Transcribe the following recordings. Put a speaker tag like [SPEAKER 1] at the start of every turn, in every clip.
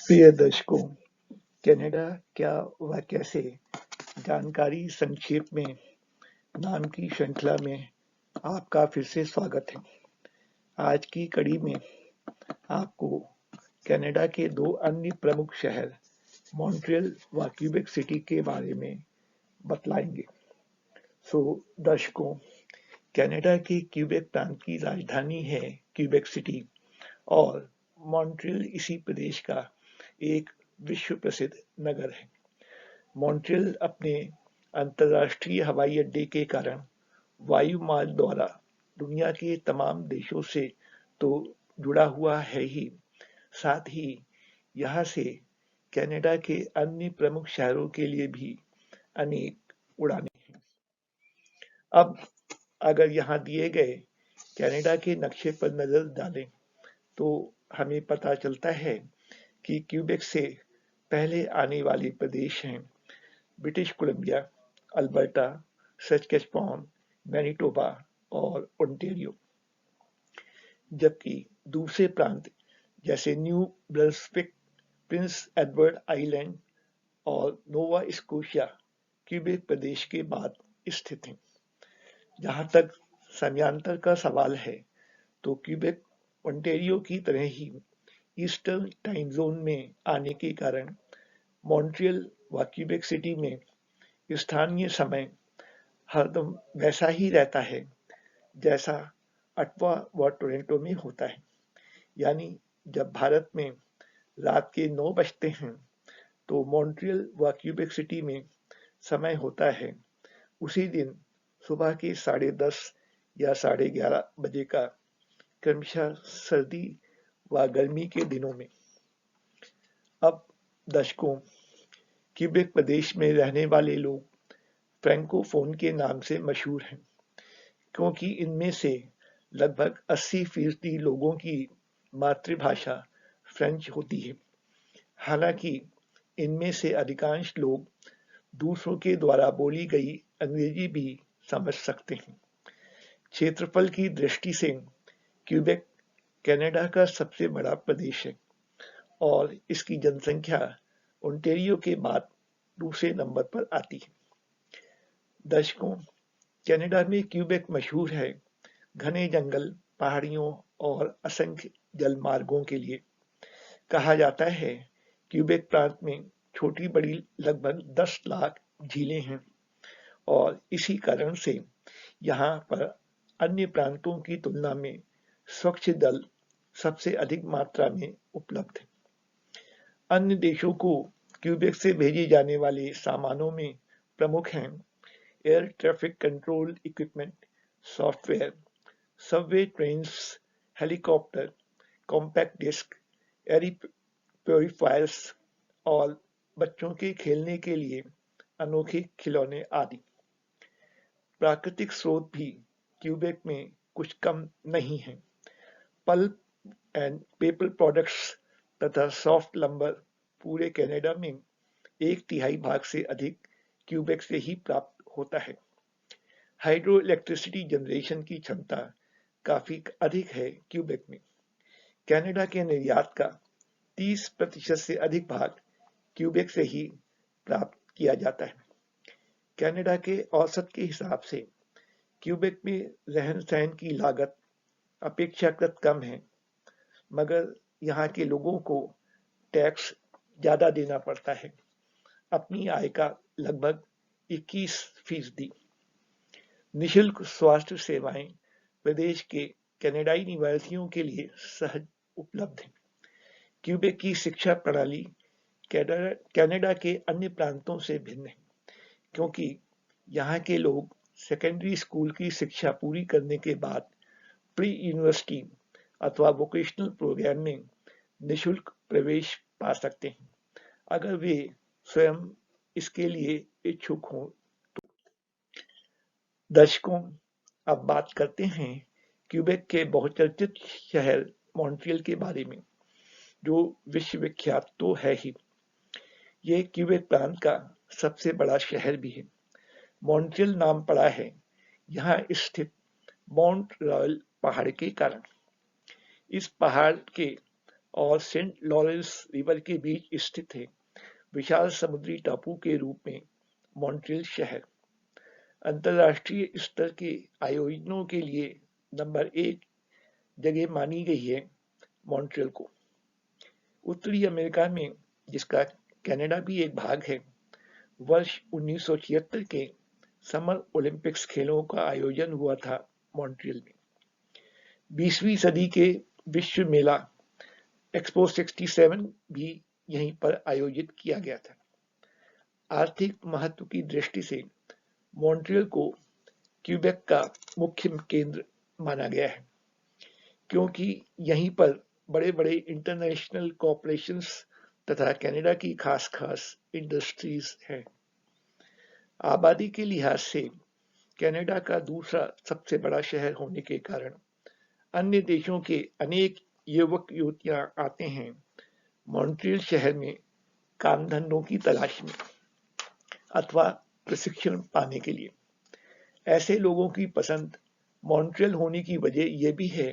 [SPEAKER 1] प्रिय दर्शकों, कनाडा क्या व कैसे जानकारी संक्षेप में नाम की श्रृंखला में आपका फिर से स्वागत है। आज की कड़ी में आपको कनाडा के दो अन्य प्रमुख शहर मॉन्ट्रियल व क्यूबेक सिटी के बारे में बतलाएंगे। दर्शकों, कनाडा के क्यूबेक प्रांत की राजधानी है क्यूबेक सिटी और मॉन्ट्रियल इसी प्रदेश का एक विश्व प्रसिद्ध नगर है। मॉन्ट्रियल अपने अंतर्राष्ट्रीय हवाई अड्डे के कारण वायु मार्ग द्वारा दुनिया के तमाम देशों से तो जुड़ा हुआ है ही, साथ ही यहाँ से कनाडा के अन्य प्रमुख शहरों के लिए भी अनेक उड़ानें हैं। अब अगर यहाँ दिए गए कनाडा के नक्शे पर नजर डालें तो हमें पता चलता है कि क्यूबेक से पहले आने वाले प्रदेश हैं ब्रिटिश कोलंबिया, अल्बर्टा, सस्केचुआन, मैनिटोबा और ओंटारियो, जबकि दूसरे प्रांत जैसे new Brunswick, Prince Edward island और नोवा स्कोशिया क्यूबेक प्रदेश के बाद स्थित हैं। जहां तक समयांतर का सवाल है तो क्यूबेक ओंटारियो की तरह ही ईस्टर्न टाइम जोन में आने के कारण मॉन्ट्रियल व क्यूबेक सिटी में स्थानीय समय हरदम वैसा ही रहता है जैसा अटवा व टोरंटो में होता है। यानी जब भारत में रात के 9 बजते हैं तो मॉन्ट्रियल व क्यूबेक सिटी में समय होता है उसी दिन सुबह के 10:30 या 11:30 बजे का, क्रमशः सर्दी व गर्मी के दिनों में। अब दशकों क्यूबेक प्रदेश में रहने वाले लोग फ्रैंकोफोन के नाम से मशहूर हैं, क्योंकि इनमें से लगभग 80% लोगों की मातृभाषा फ्रेंच होती है। हालांकि इनमें से अधिकांश लोग दूसरों के द्वारा बोली गई अंग्रेजी भी समझ सकते हैं। क्षेत्रफल की दृष्टि से क्यूबेक कनाडा का सबसे बड़ा प्रदेश है और इसकी जनसंख्या ओंटारियो के बाद दूसरे नंबर पर आती है। दर्शकों, कनाडा में क्यूबेक मशहूर है घने जंगल, पहाड़ियों और असंख्य जलमार्गों के लिए। कहा जाता है क्यूबेक प्रांत में छोटी बड़ी लगभग 10 लाख झीलें हैं और इसी कारण से यहाँ पर अन्य प्रांतों की तुलना में स्वच्छ जल सबसे अधिक मात्रा में उपलब्ध है। अन्य देशों को क्यूबेक से भेजे जाने वाले सामानों में प्रमुख हैं air traffic control equipment, software, subway trains, helicopter, compact disc, air purifiers और बच्चों के खेलने के लिए अनोखे खिलौने आदि। प्राकृतिक स्रोत भी क्यूबेक में कुछ कम नहीं है। पल्प एंड पेपर प्रोडक्ट्स तथा सॉफ्ट लंबर पूरे कनाडा में 1/3 भाग से अधिक क्यूबेक से ही प्राप्त होता है। हाइड्रो इलेक्ट्रिसिटी जनरेशन की क्षमता काफी अधिक है क्यूबेक में। कनाडा के निर्यात का 30% से अधिक भाग क्यूबेक से ही प्राप्त किया जाता है। कनाडा के औसत के हिसाब से क्यूबेक में रहन सहन की लागत अपेक्षाकृत कम है, मगर यहाँ के लोगों को टैक्स ज्यादा देना पड़ता है, अपनी आय का लगभग 21%। निशुल्क स्वास्थ्य सेवाएं प्रदेश के कनाडाई निवासियों के लिए सहज उपलब्ध हैं। क्यूबेक की शिक्षा प्रणाली कनाडा के अन्य प्रांतों से भिन्न है, क्योंकि यहाँ के लोग सेकेंडरी स्कूल की शिक्षा पूरी करने के बाद प्री यूनिवर्सिटी अथवा वोकेशनल प्रोग्राम में निशुल्क प्रवेश पा सकते हैं, अगर वे स्वयं इसके लिए इच्छुक हों। दर्शकों, अब बात करते हैं क्यूबेक के बहुचर्चित शहर मॉन्ट्रियल के बारे में, जो विश्व विख्यात तो है ही। ये क्यूबेक प्रांत का सबसे बड़ा शहर भी है। मॉन्ट्रियल नाम पड़ा है यहाँ स्थित माउंट रॉयल पहाड़ के कारण। इस पहाड़ के और सेंट लॉरेंस रिवर के बीच स्थित है। विशाल समुद्री टापू के रूप में मॉन्ट्रियल शहर अंतर्राष्ट्रीय स्तर के आयोजनों के लिए नंबर 1 जगह मानी गई है। मॉन्ट्रियल को उत्तरी अमेरिका में, जिसका कनाडा भी एक भाग है, वर्ष 1976 के समर ओलंपिक्स खेलों का आयोजन हुआ था मॉन्ट्रियल में। 20वीं सदी के विश्व मेला एक्सपो 67 भी यहीं पर आयोजित किया गया था। आर्थिक महत्व की दृष्टि से मॉन्ट्रियल को क्यूबेक का मुख्य केंद्र माना गया है, क्योंकि यहीं पर बड़े बड़े इंटरनेशनल कॉरपोरेशंस तथा कनाडा की खास खास इंडस्ट्रीज हैं। आबादी के लिहाज से कनाडा का दूसरा सबसे बड़ा शहर होने के कारण अन्य देशों के अनेक युवक युवतियां आते हैं मॉन्ट्रियल शहर में काम धंधों की तलाश में अथवा प्रशिक्षण पाने के लिए। ऐसे लोगों की पसंद मॉन्ट्रियल होने की वजह यह भी है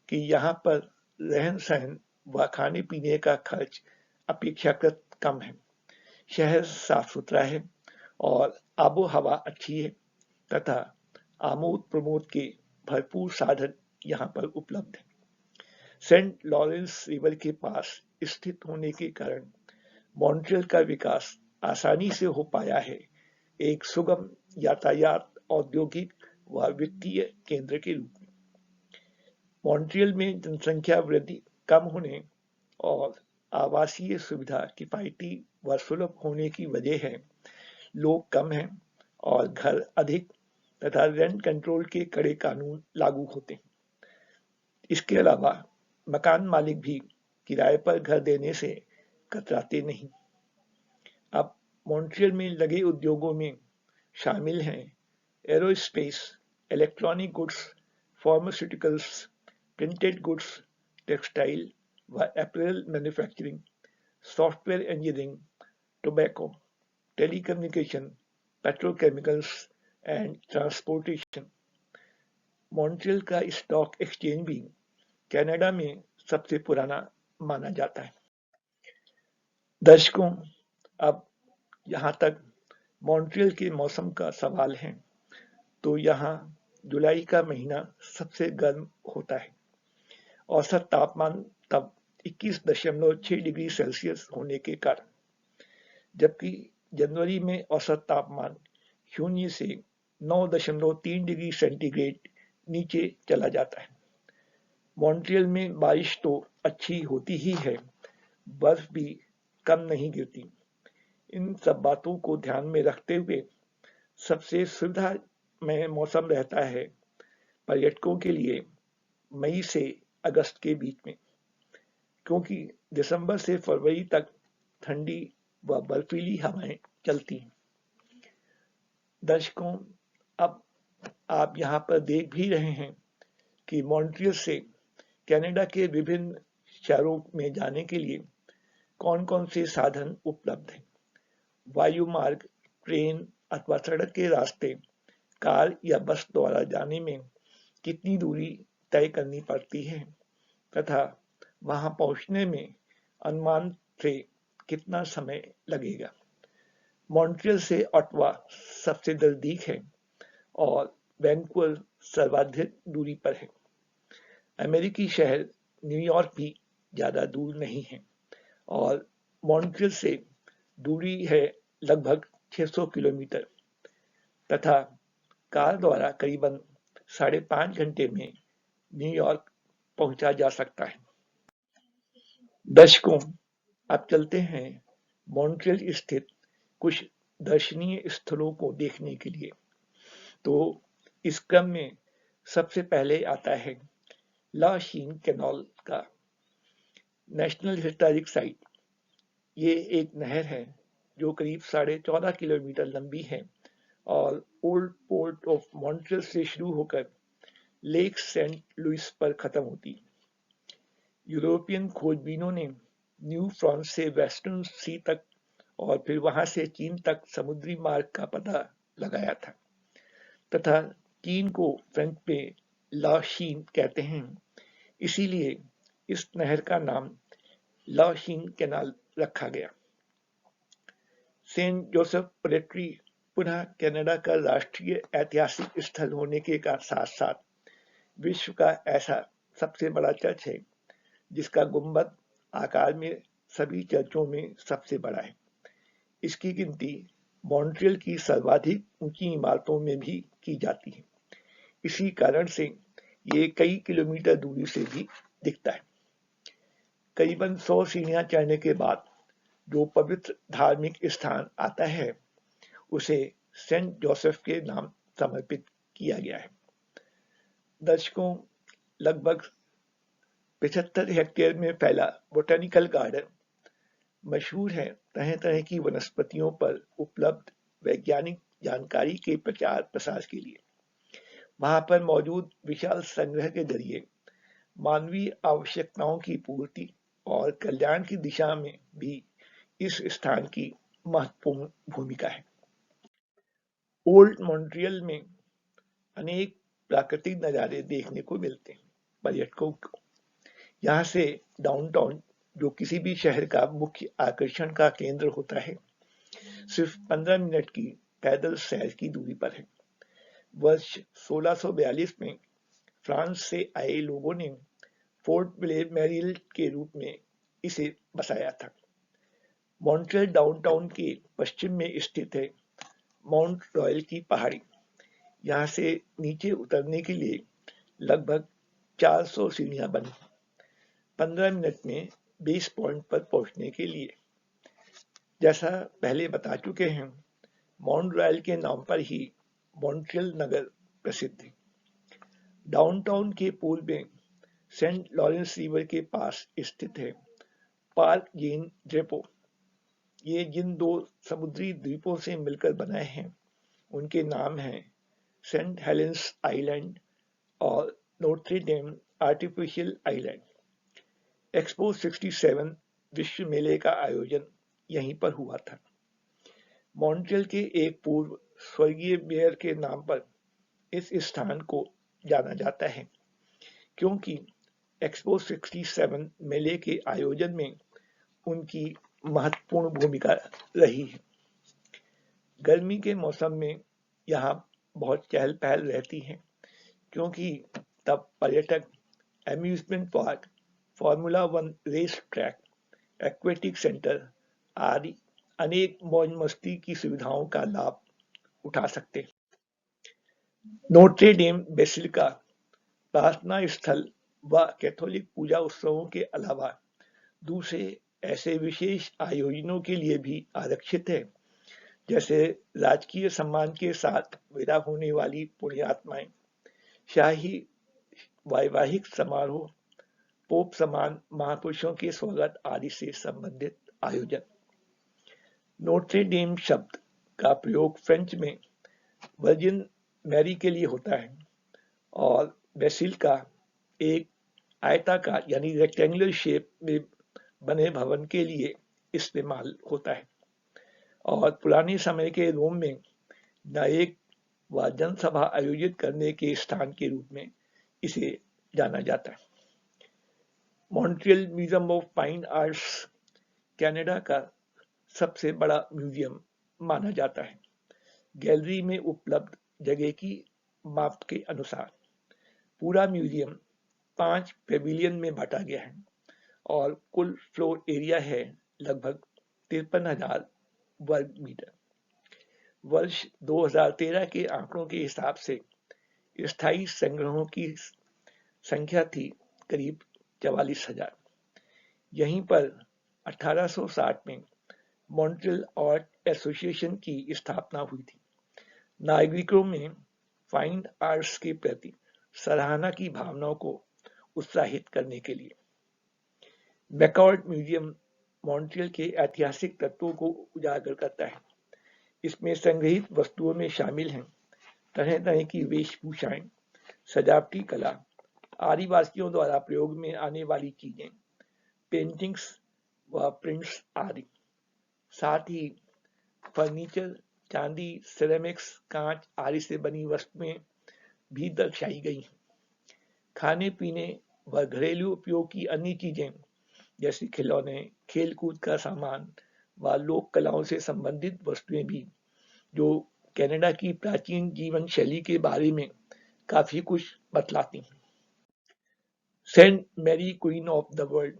[SPEAKER 1] कि यहाँ पर रहन सहन व खाने पीने का खर्च अपेक्षाकृत कम है। शहर साफ सुथरा है और आबो हवा अच्छी है तथा आमोद प्रमोद के भरपूर साधन यहाँ पर उपलब्ध है। सेंट लॉरेंस रिवर के पास स्थित होने के कारण मॉन्ट्रियल का विकास आसानी से हो पाया है, एक सुगम यातायात, औद्योगिक व वित्तीय केंद्र के रूप में। मॉन्ट्रियल में जनसंख्या वृद्धि कम होने और आवासीय सुविधा किफायती व सुलभ होने की वजह है लोग कम हैं और घर अधिक तथा रेंट कंट्रोल के कड़े कानून लागू होते हैं। इसके अलावा मकान मालिक भी किराए पर घर देने से कतराते नहीं। अब मॉन्ट्रियल में लगे उद्योगों में शामिल हैं aerospace, electronic goods, pharmaceuticals, printed goods, textile व apparel manufacturing, software engineering, tobacco, telecommunication, petrochemicals and transportation. Montreal का स्टॉक एक्सचेंज भी कनाडा में सबसे पुराना माना जाता है। दर्शकों, अब यहाँ तक मॉन्ट्रियल के मौसम का सवाल है, तो यहाँ जुलाई का महीना सबसे गर्म होता है। औसत तापमान तब 21.6 डिग्री सेल्सियस होने के कारण, जबकि जनवरी में औसत तापमान 0 से 9.3 डिग्री सेंटीग्रेड नीचे चला जाता है। मॉन्ट्रियल में बारिश तो अच्छी होती ही है, बर्फ भी कम नहीं गिरती। इन सब बातों को ध्यान में रखते हुए सबसे सुविधामय मौसम रहता है पर्यटकों के लिए मई से अगस्त के बीच में, क्योंकि दिसंबर से फरवरी तक ठंडी व बर्फीली हवाएं चलती हैं। दर्शकों, अब आप यहाँ पर देख भी रहे हैं कि मॉन्ट्रियल से कनाडा के विभिन्न शहरों में जाने के लिए कौन कौन से साधन उपलब्ध हैं। वायु मार्ग, ट्रेन अथवा सड़क के रास्ते, कार या बस द्वारा जाने में कितनी दूरी तय करनी पड़ती है तथा वहां पहुंचने में अनुमान से कितना समय लगेगा। मॉन्ट्रियल से ऑट्वा सबसे नजदीक है और वैंकूवर सर्वाधिक दूरी पर है। अमेरिकी शहर न्यूयॉर्क भी ज्यादा दूर नहीं है और मॉन्ट्रियल से दूरी है लगभग 600 किलोमीटर तथा कार द्वारा करीबन 5.5 घंटे में न्यूयॉर्क पहुंचा जा सकता है। दर्शकों, अब चलते हैं मॉन्ट्रियल स्थित कुछ दर्शनीय स्थलों को देखने के लिए। तो इस क्रम में सबसे पहले आता है ला शीन कैनाल का नेशनल हिस्टोरिक साइट। ये एक नहर है जो करीब 14.5 किलोमीटर लंबी है और ओल्ड पोर्ट ऑफ मॉन्ट्रियल से शुरू होकर लेक सेंट लुइस पर खत्म होती। यूरोपियन खोजबीनों ने न्यू फ्रांस से वेस्टर्न सी तक और फिर वहां से चीन तक समुद्री मार्ग का पता लगाया था तथा चीन को फ्रेंच में ला शीन कहते हैं, इसीलिए इस नहर का नाम लाओशिंग कैनाल रखा गया। सेंट जोसेफ पोर्ट्री पुनः कनाडा का राष्ट्रीय ऐतिहासिक स्थल होने के साथ साथ विश्व का ऐसा सबसे बड़ा चर्च है जिसका गुंबद आकार में सभी चर्चों में सबसे बड़ा है। इसकी गिनती मॉन्ट्रियल की सर्वाधिक ऊंची इमारतों में भी की जाती है। इसी कारण से ये कई किलोमीटर दूरी से भी दिखता है। करीबन 100 सीढ़ियां चढ़ने के बाद जो पवित्र धार्मिक स्थान आता है उसे सेंट जोसेफ के नाम समर्पित किया गया है। दर्शकों, लगभग 75 हेक्टेयर में फैला बोटेनिकल गार्डन मशहूर है तरह तरह की वनस्पतियों पर उपलब्ध वैज्ञानिक जानकारी के प्रचार प्रसार के लिए। वहां पर मौजूद विशाल संग्रह के जरिए मानवीय आवश्यकताओं की पूर्ति और कल्याण की दिशा में भी इस स्थान की महत्वपूर्ण भूमिका है। ओल्ड मॉन्ट्रियल में अनेक प्राकृतिक नज़ारे देखने को मिलते हैं पर्यटकों को। यहाँ से डाउनटाउन, जो किसी भी शहर का मुख्य आकर्षण का केंद्र होता है, सिर्फ 15 मिनट की पैदल सैर की दूरी पर है। वर्ष 1642 में फ्रांस से आए लोगों ने फोर्ट मेरिल के रूप में इसे बसाया था। मॉन्ट्रियल डाउनटाउन के पश्चिम में स्थित है माउंट रॉयल की पहाड़ी। यहाँ से नीचे उतरने के लिए लगभग 400 सीढ़ियां बनी। 15 मिनट में बेस पॉइंट पर पहुंचने के लिए। जैसा पहले बता चुके हैं, माउंट रॉयल के नाम पर ही मॉन्ट्रियल नगर प्रसिद्ध है। डाउनटाउन के पूर्व में सेंट लॉरेंस रिवर के पास स्थित है पार्क जीन ड्रेपो। ये जिन दो समुद्री द्वीपों से मिलकर बनाए हैं उनके नाम हैं सेंट हेलेंस आइलैंड और Notre Dame artificial island. Expo 67 विश्व मेले का आयोजन यहीं पर हुआ था। मॉन्ट्रियल के एक पूर्व स्वर्गीय मेयर के नाम पर इस स्थान को जाना जाता है, क्योंकि एक्सपो 67 मेले के आयोजन में उनकी महत्वपूर्ण भूमिका रही है। गर्मी के मौसम में यहाँ बहुत चहल पहल रहती है, क्योंकि तब पर्यटक amusement park, formula 1 race track, aquatic centre आदि अनेक मौज मस्ती की सुविधाओं का लाभ उठा सकते हैं। नोट्रे डेम बेसिलिका प्रार्थना स्थल व कैथोलिक पूजा उत्सवों के अलावा दूसरे ऐसे विशेष आयोजनों के लिए भी आरक्षित है, जैसे राजकीय सम्मान के साथ विदा होने वाली पुण्यात्माएं, शाही वैवाहिक समारोह, पोप समान महापुरुषों के स्वागत आदि से संबंधित आयोजन। नोट्रे डेम शब्द का प्रयोग फ्रेंच में वर्जिन मैरी के लिए होता है और बेसिलिका एक आयताकार यानी रेक्टेंगुलर शेप में बने भवन के लिए इस्तेमाल होता है और पुराने समय के रोम में न्यायिक व जनसभा आयोजित करने के स्थान के रूप में इसे जाना जाता है। Montreal museum of fine arts Canada का सबसे बड़ा म्यूजियम माना जाता है। गैलरी में उपलब्ध जगह की माप के अनुसार पूरा म्यूजियम 5 पेविलियन में बांटा गया है और कुल फ्लोर एरिया है लगभग 53,000 वर्ग मीटर। वर्ष 2013 के आंकड़ों के हिसाब से स्थायी संग्रहों की संख्या थी करीब 44,000। यहीं पर 1860 में मॉन्ट्रियल आर्ट एसोसिएशन की स्थापना हुई थी, नागरिकों में फाइन आर्ट्स के प्रति सराहना की भावनाओं को उत्साहित करने के लिए। मैकॉर्ड म्यूजियम मॉन्ट्रियल के ऐतिहासिक तत्वों को उजागर करता है। इसमें संग्रहित वस्तुओं में शामिल हैं तरह तरह की वेशभूषाएं, सजावटी कला, आदिवासियों द्वारा प्रयोग में आने वाली चीजें, पेंटिंग्स व प्रिंट्स आदि। साथ ही फर्नीचर, चांदी, सिरेमिक्स, कांच आदि से बनी वस्तुएं भी दर्शाई गई हैं। खाने पीने व घरेलू उपयोग की अन्य चीजें जैसे खिलौने, खेल-कूद का सामान व लोक कलाओं से संबंधित वस्तुएं भी, जो कनाडा की प्राचीन जीवन शैली के बारे में काफी कुछ बतलाती हैं। Saint Mary Queen of the World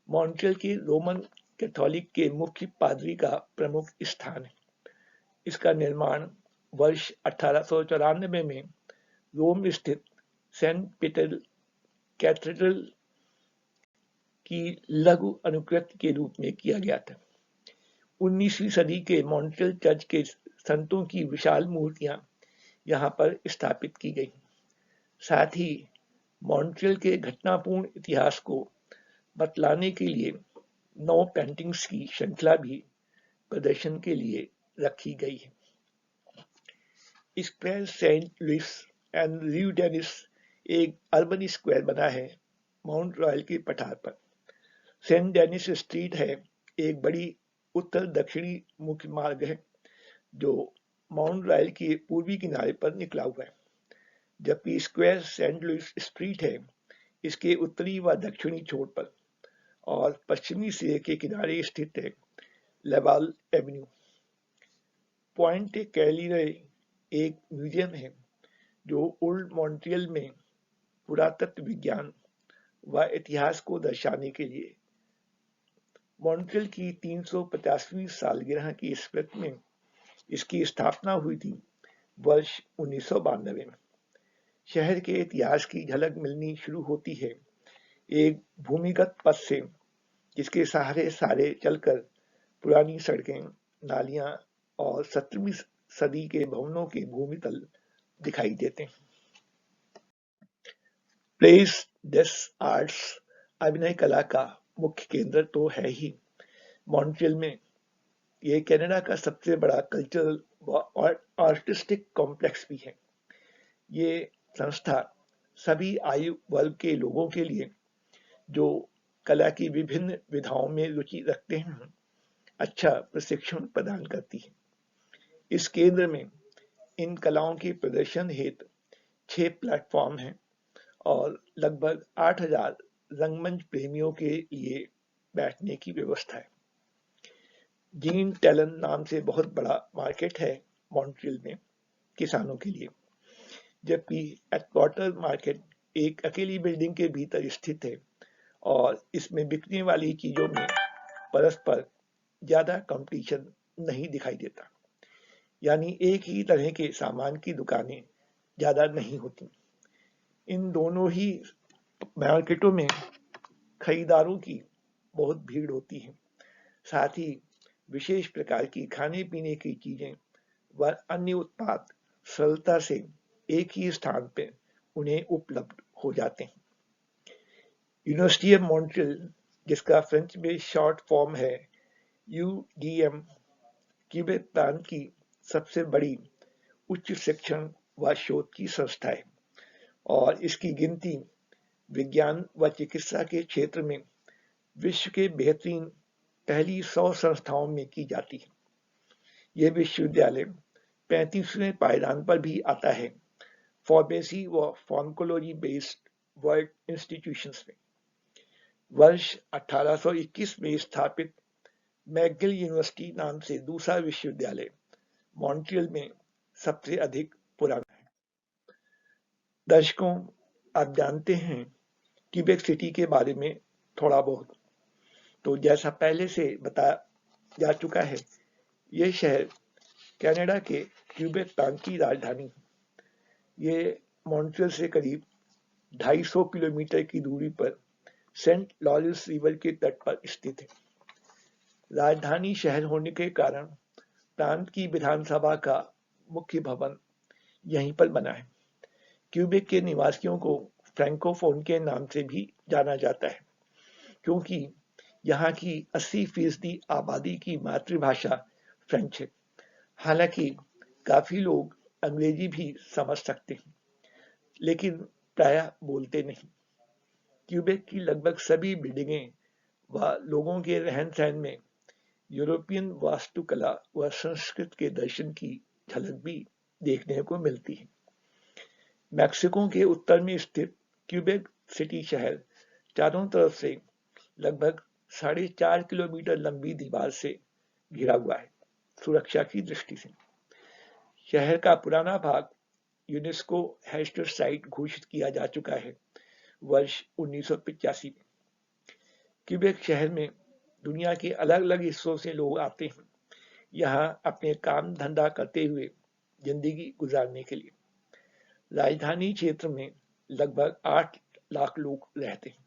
[SPEAKER 1] Montreal के रोमन कैथोलिक के मुख्य पादरी का प्रमुख स्थान है। इसका निर्माण वर्ष 1894 में रोम स्थित सेंट पीटर कैथेड्रल की लघु अनुकृति के रूप में किया गया था। 19वीं सदी के मॉन्ट्रियल चर्च के संतों की विशाल मूर्तियां यहाँ पर स्थापित की गई। साथ ही मॉन्ट्रियल के घटनापूर्ण इतिहास को बतलाने के लिए 9 पेंटिंग्स की श्रृंखला भी प्रदर्शन के लिए रखी गई है। स्क्वायर सेंट लुइस एंड रिव डेनिस एक अर्बन स्क्वायर बना है माउंट रॉयल के पठार पर। सेंट डेनिस स्ट्रीट है एक बड़ी उत्तर दक्षिणी मुख्य मार्ग है जो माउंट रॉयल के पूर्वी किनारे पर निकला हुआ है, जबकि स्क्वायर सेंट लुइस स्ट्रीट है इसके उत्तरी व दक्षिणी छोर पर और पश्चिमी सिरे के किनारे स्थित है लेवाल एवेन्यू। पॉइंट कैलिरे एक म्यूजियम है जो ओल्ड मॉन्ट्रियल में पुरातत्व विज्ञान व इतिहास को दर्शाने के लिए मॉन्ट्रियल की 350वीं सालगिरह की स्मृति में इसकी स्थापना हुई थी वर्ष 1992 में। शहर के इतिहास की झलक मिलनी शुरू होती है एक भूमिगत पथ से, जिसके सहारे सारे चलकर पुरानी सड़कें, नालियां और 17वीं सदी के भवनों के भूमितल दिखाई देते हैं। प्लेस डेस आर्ट्स अभिनय कला का मुख्य केंद्र तो है ही मॉन्ट्रियल में। ये कनाडा का सबसे बड़ा कल्चरल व आर्टिस्टिक कॉम्प्लेक्स भी है। ये संस्था सभी आयु वर्ग के लोगों के लिए जो कला की विभिन्न विधाओं में रुचि रखते हैं अच्छा प्रशिक्षण प्रदान करती है। इस केंद्र में इन कलाओं के प्रदर्शन हेतु 6 प्लेटफॉर्म हैं और लगभग 8000 रंगमंच प्रेमियों के लिए बैठने की व्यवस्था है। जीन टैलन नाम से बहुत बड़ा मार्केट है मॉन्ट्रियल में किसानों के लिए, जबकि एटवाटर मार्केट एक अकेली बिल्डिंग के भीतर स्थित है और इसमें बिकने वाली चीजों में परस्पर ज्यादा कंपटीशन नहीं दिखाई देता, यानी एक ही तरह के सामान की दुकानें ज्यादा नहीं होती। इन दोनों ही मार्केटों में खरीदारों की बहुत भीड़ होती है। साथ ही विशेष प्रकार की खाने पीने की चीजें व अन्य उत्पाद सरलता से एक ही स्थान पर उन्हें उपलब्ध हो जाते हैं। यूनिवर्सिटी ऑफ मॉन्ट्रियल, जिसका फ्रेंच में शॉर्ट फॉर्म है UDM, क्यूबेक प्रांत की सबसे बड़ी उच्च शिक्षण व शोध की संस्था है और इसकी गिनती विज्ञान व चिकित्सा के क्षेत्र में विश्व के बेहतरीन पहली 100 संस्थाओं में की जाती है। यह विश्वविद्यालय 35वें पायदान पर भी आता है फार्मेसी व फार्माकोलॉजी बेस्ड वर्ल्ड इंस्टीट्यूशंस में। वर्ष 1821 में स्थापित मैकगिल यूनिवर्सिटी नाम से दूसरा विश्वविद्यालय मॉन्ट्रियल में सबसे अधिक पुराना है। दर्शकों, आप जानते हैं क्यूबेक सिटी के बारे में थोड़ा बहुत। तो जैसा पहले से बताया जा चुका है, यह शहर कनाडा के क्यूबेक प्रांत की राजधानी है। ये मॉन्ट्रियल से करीब 250 किलोमीटर की दूरी पर सेंट लॉरेंस रिवर के तट पर स्थित है। राजधानी शहर होने के कारण प्रांत की विधानसभा का मुख्य भवन यहीं पर बना है। क्यूबेक के निवासियों को फ्रैंकोफोन के नाम से भी जाना जाता है, क्योंकि यहाँ की 80% आबादी की मातृभाषा फ्रेंच है। हालांकि काफी लोग अंग्रेजी भी समझ सकते हैं, लेकिन प्रायः बोलते नहीं। क्यूबेक की लगभग सभी बिल्डिंगें व लोगों के रहन सहन में यूरोपियन वास्तुकला व संस्कृत के दर्शन की झलक भी देखने को मिलती है। मैक्सिको के उत्तर में स्थित क्यूबेक सिटी शहर चारों तरफ से लगभग 4.5 किलोमीटर लंबी दीवार से घिरा हुआ है। सुरक्षा की दृष्टि से शहर का पुराना भाग यूनेस्को हेरिटेज साइट घोषित किया जा चुका है वर्ष 1985 में। क्यूबेक शहर में दुनिया के अलग अलग हिस्सों से लोग आते हैं यहाँ अपने काम धंधा करते हुए जिंदगी गुजारने के लिए। राजधानी क्षेत्र में लगभग 8 लाख लोग रहते हैं।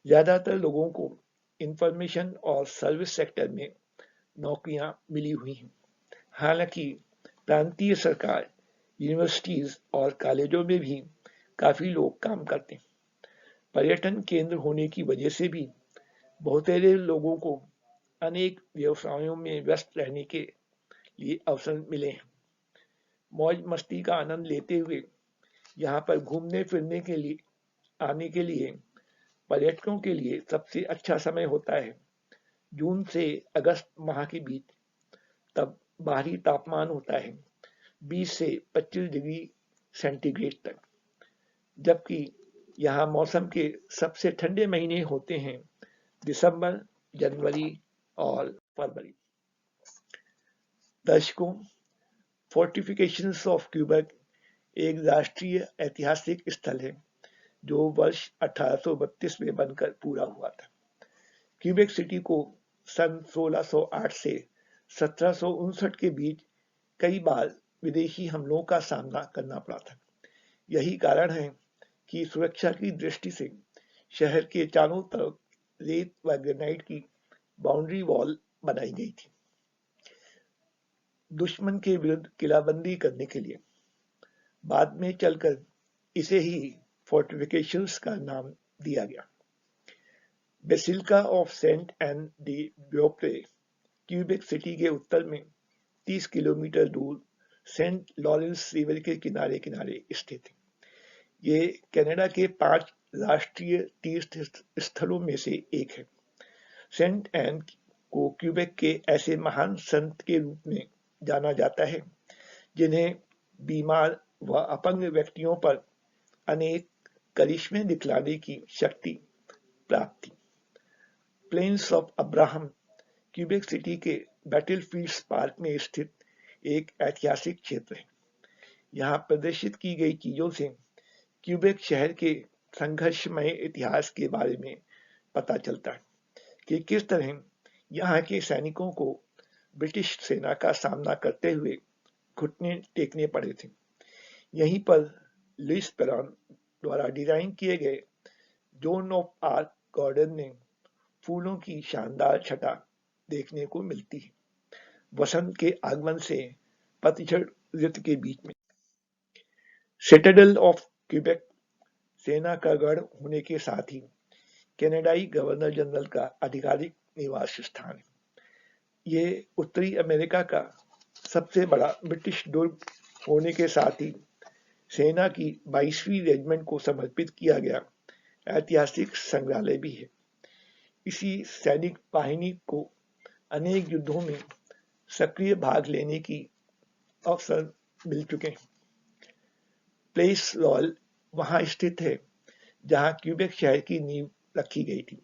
[SPEAKER 1] ज्यादातर लोगों को इंफॉर्मेशन और सर्विस सेक्टर में नौकरियां मिली हुई हैं। हालांकि प्रांतीय सरकार, यूनिवर्सिटीज और कॉलेजों में भी काफी लोग काम करते हैं। पर्यटन केंद्र होने की वजह से भी बहुतेरे लोगों को अनेक व्यवसायों में व्यस्त रहने के लिए अवसर मिले हैं। मौज मस्ती का आनंद लेते हुए यहाँ पर घूमने फिरने के लिए आने के लिए पर्यटकों के लिए सबसे अच्छा समय होता है जून से अगस्त माह के बीच। तब बाहरी तापमान होता है 20 से 25 डिग्री सेंटीग्रेड तक, जबकि यहाँ मौसम के सबसे ठंडे महीने होते हैं दिसंबर, जनवरी और फरवरी। दर्शकों, फोर्टिफिकेशंस ऑफ क्यूबेक एक राष्ट्रीय ऐतिहासिक स्थल है जो वर्ष 1832 में बनकर पूरा हुआ था। क्यूबेक सिटी को सन 1608 से 1759 के बीच कई बार विदेशी हमलों का सामना करना पड़ा था। यही कारण है कि सुरक्षा की दृष्टि से शहर के चारों तरफ रेत व ग्रेनाइट की बाउंड्री वॉल बनाई गई थी दुश्मन के विरुद्ध किलाबंदी करने के लिए। बाद में चलकर इसे ही फोर्टिफिकेशंस का नाम दिया गया। Basilica of Saint Anne de Beaupre Quebec City के उत्तर में 30 किलोमीटर दूर सेंट लॉरेंस रिवर के किनारे किनारे स्थित है। ये कनाडा के 5 राष्ट्रीय तीर्थ स्थलों में से एक है। सेंट एन को क्यूबेक के ऐसे महान संत के रूप में जाना जाता है जिन्हें बीमार व अपंग व्यक्तियों पर अनेक करिश्मे दिखलाने की शक्ति प्राप्त थी। Plains of Abraham Quebec City के बैटलफील्ड्स पार्क में स्थित एक ऐतिहासिक क्षेत्र है। यहाँ प्रदर्शित की गई चीजों से क्यूबेक शहर के संघर्षमय इतिहास के बारे में पता चलता है कि किस तरह यहाँ के सैनिकों को ब्रिटिश सेना का सामना करते हुए घुटने टेकने पड़े थे। यहीं पर लुइस पेरॉन द्वारा डिजाइन किए गए जोन ऑफ आर्क गार्डन में फूलों की शानदार छटा देखने को मिलती है वसंत के आगमन से पतझड़ ऋतु के बीच में। सिटाडेल ऑफ क्यूबेक सेना का गढ़ होने के साथ ही कनाडाई गवर्नर जनरल का आधिकारिक निवास स्थान है। ये उत्तरी अमेरिका का सबसे बड़ा ब्रिटिश दुर्ग होने के साथ ही सेना की 22वीं रेजिमेंट को समर्पित किया गया ऐतिहासिक संग्रहालय भी है। इसी सैनिक वाहिनी को अनेक युद्धों में सक्रिय भाग लेने की अवसर मिल चुके हैं। प्लेस रॉयल वहां स्थित है जहां क्यूबेक शहर की नींव रखी गई थी।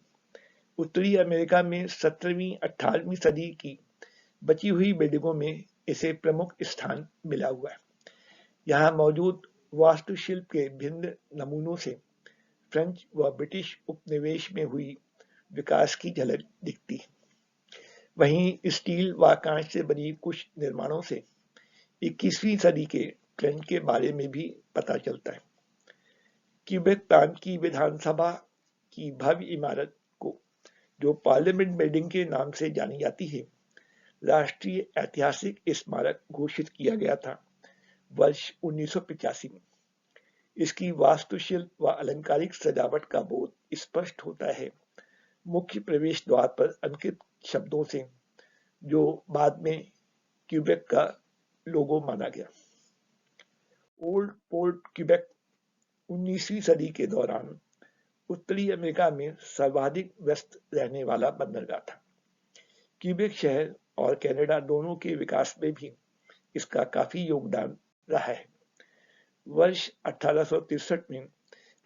[SPEAKER 1] उत्तरी अमेरिका में 17वीं 18वीं सदी की बची हुई बिल्डिंगों में इसे प्रमुख स्थान मिला हुआ है। यहाँ मौजूद वास्तुशिल्प के भिन्न नमूनों से फ्रेंच व ब्रिटिश उपनिवेश में हुई विकास की झलक दिखती है। वहीं स्टील व कांच से बनी कुछ निर्माणों से 21वीं सदी के ट्रेंड के बारे में भी पता चलता है। क्यूबेक प्रांत की विधानसभा की भव्य इमारत को, जो पार्लियामेंट बिल्डिंग के नाम से जानी जाती है, राष्ट्रीय ऐतिहासिक स्मारक घोषित किया गया था वर्ष 1985 में। इसकी वास्तुशिल्प व अलंकारिक सजावट का बोध स्पष्ट होता है मुख्य प्रवेश द्वार पर अंकित शब्दों से, जो बाद में क्यूबेक का लोगो माना गया। ओल्ड पोर्ट क्यूबेक 19वीं सदी के दौरान उत्तरी अमेरिका में सर्वाधिक व्यस्त रहने वाला बंदरगाह था। क्यूबेक शहर और कनाडा दोनों के विकास में भी इसका काफी योगदान रहा है। वर्ष 1863 में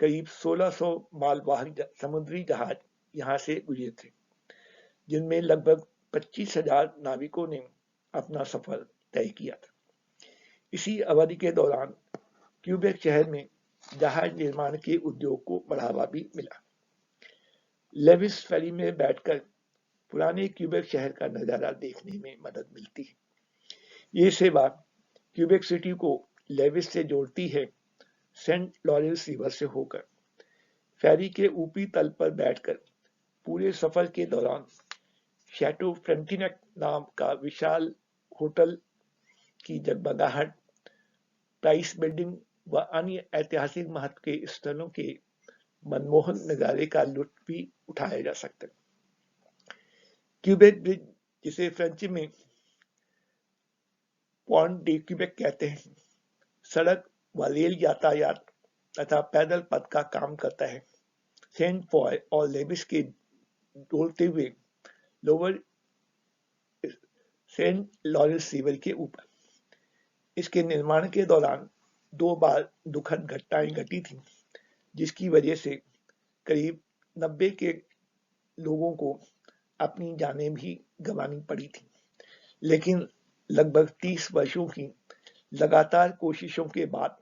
[SPEAKER 1] करीब 1600 मालवाहक समुद्री जहाज यहाँ से गुजरे थे, जिनमें लगभग 25,000 नाविकों ने अपना सफर तय किया था। इसी अवधि के दौरान क्यूबेक शहर में जहाज निर्माण के उद्योग को बढ़ावा भी मिला। लेविस फेरी में बैठकर पुराने क्यूबेक शहर का नजारा देखने में मदद मिलती है। ये सेवा क्यूबेक सिटी को लेविस से जोड़ती है, सेंट लॉरेंस रिवर से होकर। फेरी के ऊपरी तल पर बैठकर पूरे सफर के दौरान शैटो फ्रंटिनेक नाम का विशाल होटल की जगमगाहट, प्राइस बिल्डिंग व अन्य ऐतिहासिक महत्व के स्थलों के मनमोहन नजारे का लुत्फ भी उठाया जा सकता है। क्यूबेक ब्रिज, जिसे फ्रेंच में पॉन्ट डे क्यूबेक कहते हैं, सड़क व रेल यातायात तथा पैदल पथ का काम करता है। सेंट फॉय और लेविस के डोलते हुए लोअर सेंट लॉरेंस रिवर के ऊपर। इसके निर्माण के दौरान 2 बार दुखद घटनाएं घटी थी, जिसकी वजह से करीब 90 के लोगों को अपनी जानें भी गंवानी पड़ी थी, लेकिन लगभग 30 वर्षों की लगातार कोशिशों के बाद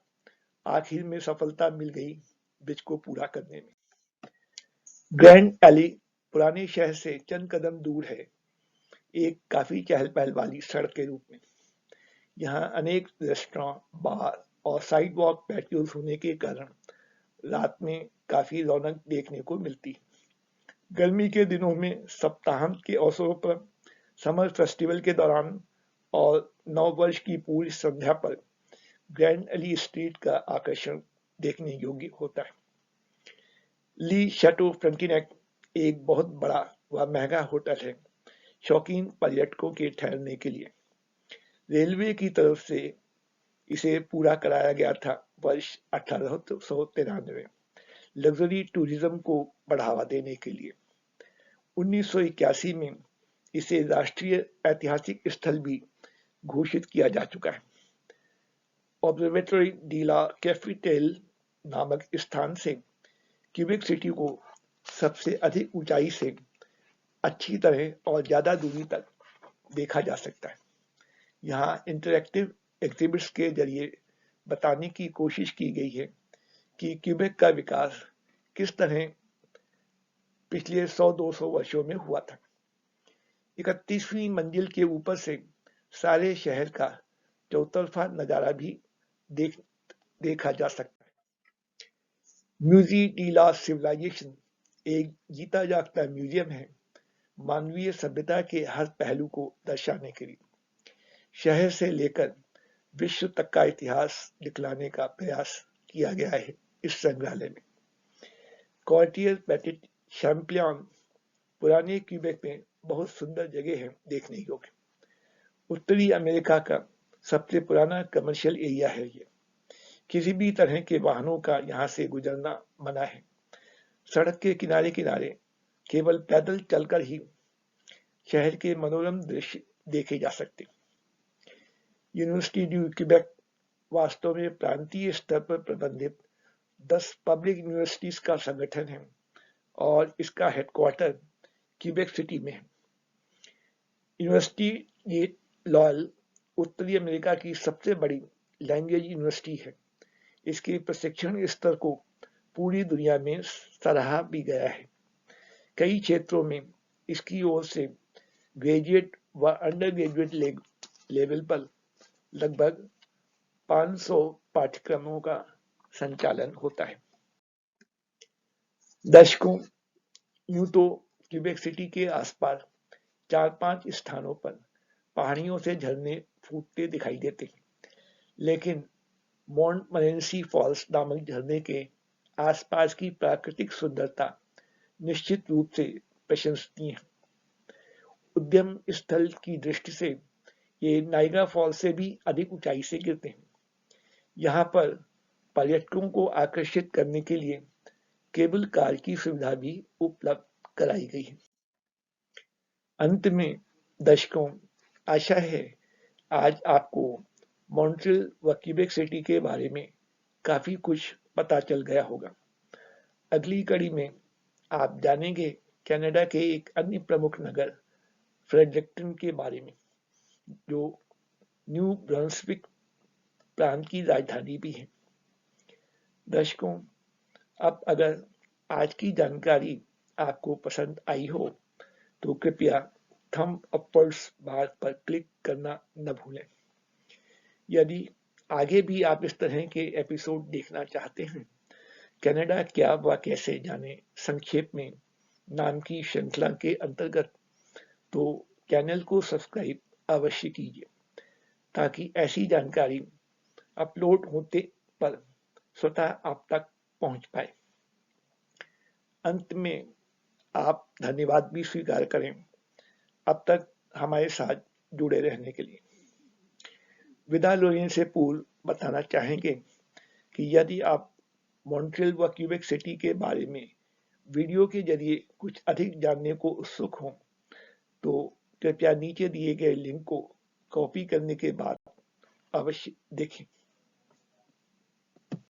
[SPEAKER 1] आखिर में सफलता मिल गई ब्रिज को पूरा करने में। ग्रैंड एली पुराने शहर से चंद कदम दूर है, एक काफी चहल पहल वाली सड़क के रूप में। यहाँ अनेक रेस्टोरेंट, बार और साइड वॉक पैटियोज होने के कारण रात में काफी रौनक देखने को मिलती है। गर्मी के दिनों में सप्ताहांत के अवसरों पर, समर फेस्टिवल के दौरान और नव वर्ष की पूरी संध्या पर ग्रैंड एली स्ट्रीट का आकर्षण देखने योग्य होता है। ली शैटो फ्रंटिनेक एक बहुत बड़ा व महंगा होटल है, शौकीन पर्यटकों के ठहरने के लिए। रेलवे की तरफ से इसे पूरा कराया गया था वर्ष 1893 लग्जरी टूरिज्म को बढ़ावा देने के लिए। 1981 में इसे राष्ट्रीय ऐतिहासिक स्थल भी घोषित किया जा चुका है। ऑब्जर्वेटरी डी ला कैपिटल नामक स्थान से क्यूबेक सिटी को सबसे अधिक ऊंचाई से अच्छी तरह और ज्यादा दूरी तक देखा जा सकता है। यहाँ इंटरैक्टिव एग्जिबिट्स के जरिए बताने की कोशिश की गई है कि क्यूबेक का विकास किस तरह पिछले 100-200 वर्षों में हुआ था। 31वीं मंजिल के ऊपर से सारे शहर का चौतरफा नजारा भी देखा जा सकता है। म्यूजी डी ला सिविलाइजेशन एक जीता जागता म्यूजियम है, मानवीय सभ्यता के हर पहलू को दर्शाने के लिए। शहर से लेकर विश्व तक का इतिहास दिखलाने का प्रयास किया गया है इस संग्रहालय में। कॉर्टियर पेटिट शैम्पियन पुराने क्यूबेक में बहुत सुंदर जगह है देखने योग्य। उत्तरी अमेरिका का सबसे पुराना कमर्शियल एरिया है ये। किसी भी तरह के वाहनों का यहाँ से गुजरना मना है। सड़क के किनारे किनारे केवल पैदल चलकर ही शहर के मनोरम दृश्य देखे जा सकते। यूनिवर्सिटी ड्यू क्यूबेक वास्तव में प्रांतीय स्तर पर प्रबंधित 10 पब्लिक यूनिवर्सिटीज का संगठन है और इसका हेडक्वार्टर क्यूबेक सिटी में है। यूनिवर्सिटी ये लॉयल उत्तरी अमेरिका की सबसे बड़ी लैंग्वेज यूनिवर्सिटी है। इसके प्रशिक्षण स्तर को पूरी दुनिया में सराहा भी गया है। कई क्षेत्रों में इसकी ओर से ग्रेजुएट व अंडर ग्रेजुएट लेवल पर लगभग 500 पाठ्यक्रमों का संचालन होता है। दशकों यूं तो क्यूबेक सिटी के आसपास 4-5 स्थानों पर पहाड़ियों से झरने फूटते दिखाई देते हैं, लेकिन मोंटमरेंसी फॉल्स नामक झरने के आसपास की प्राकृतिक सुंदरता निश्चित रूप से प्रशंसनीय है। उद्यम स्थल की दृष्टि से ये नाइग्रा फॉल्स से भी अधिक ऊंचाई से गिरते हैं। यहाँ पर पर्यटकों को आकर्षित करने के लिए केबल कार की सुविधा भी उपलब्ध कराई गई है। अंत में दर्शकों, आशा है आज आपको मॉन्ट्रियल व क्यूबेक सिटी के बारे में काफी कुछ पता चल गया होगा। अगली कड़ी में आप जानेंगे कनाडा के एक अन्य प्रमुख नगर फ्रेडरिक्टन के बारे में, जो न्यू ब्रंसविक प्रांत की राजधानी भी है। दर्शकों, अब अगर आज की जानकारी आपको पसंद आई हो तो कृपया थंब अपवर्ड्स बार पर क्लिक करना न भूलें। यदि आगे भी आप इस तरह के एपिसोड देखना चाहते हैं, कनाडा क्या व कैसे जाने संक्षेप में नाम की श्रृंखला के अंतर्गत, तो चैनल को सब्सक्राइब अवश्य कीजिए ताकि ऐसी जानकारी अपलोड होते पर स्वतः आप तक पहुंच पाए। अंत में आप धन्यवाद भी स्वीकार करें अब तक हमारे साथ जुड़े रहने के लिए। विदा लेने से पूर्व बताना चाहेंगे कि यदि आप मॉन्ट्रियल व क्यूबेक सिटी के बारे में वीडियो के जरिए कुछ अधिक जानने को उत्सुक हों तो कृपया नीचे दिए गए लिंक को कॉपी करने के बाद अवश्य देखें।